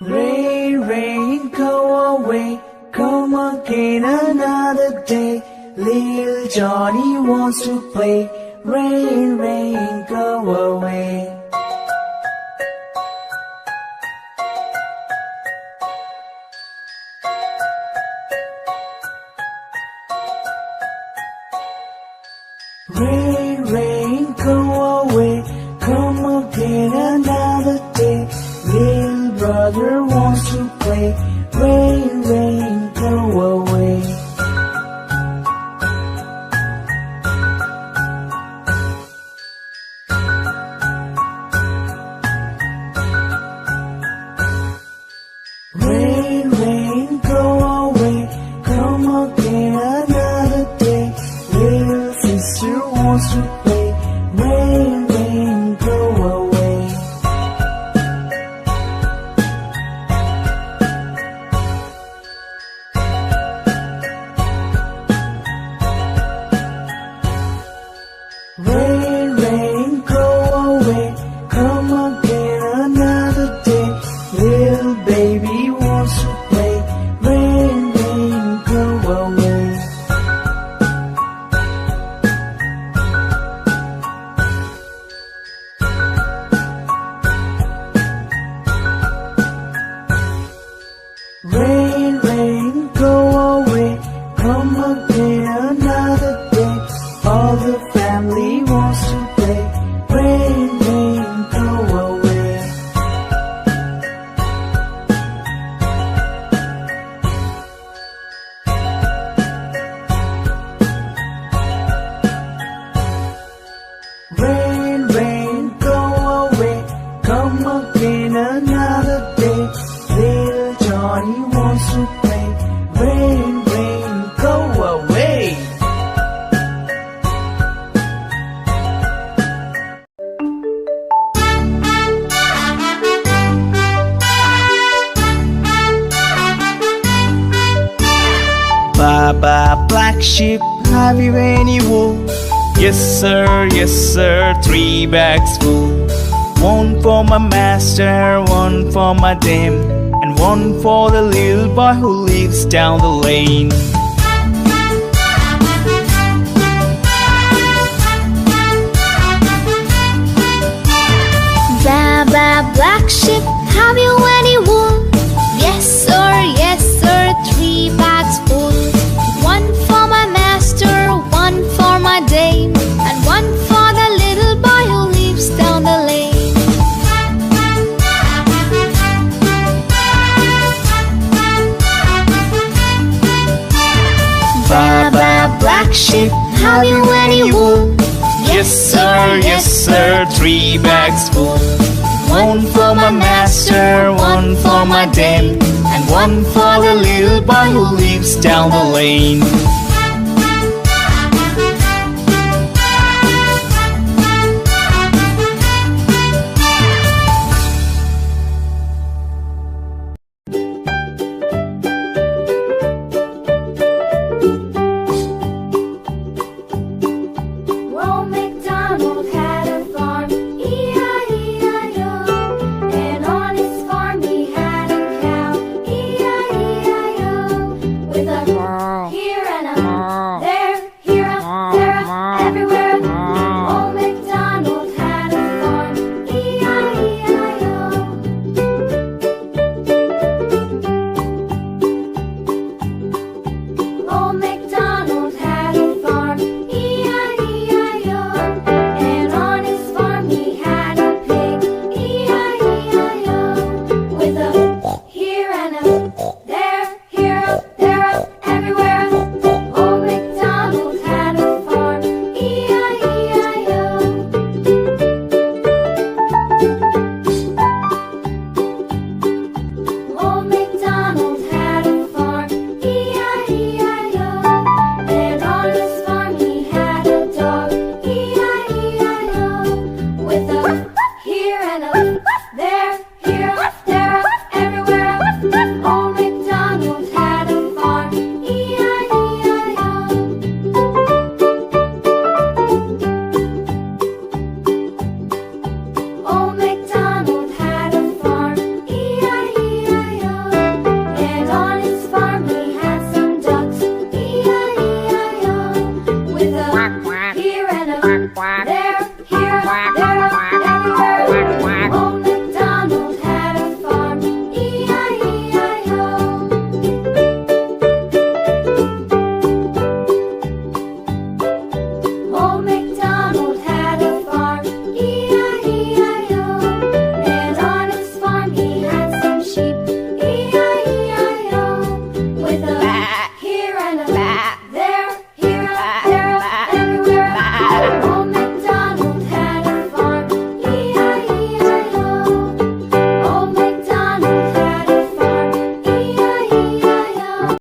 Rain, rain, go away, come again another day. Little Johnny wants to play. Rain, rain, go away. Rain, rain, go away, come again another day. Little brother wants to play. Rain, rain, go away. Rain, rain, go away, come again another day. Little sister wants to play. Rain, rain, go away. Rain, rain, go away, come again another day. Little baby wants to play. Rain, rain, go away. Rain, rain, go away, come again another day. All the family wants to play. Rain, rain, go away. Rain, rain, go away, come again another day. Little Johnny wants to play. Rain, rain, go away. Baa Baa Black Sheep, have you any wool? Yes sir, 3 bags full. One for my master, one for my dame, and one for the little boy who lives down the lane. Baa Baa Black Sheep, have you any wool? Yes sir, 3 bags full. One for my master, one for my dame, and one for the little boy who lives down the lane. Baa Baa Black Sheep, have you any wool? Yes sir, 3 bags full. One for my master, one for my dame, and one for the little boy who lives down the lane.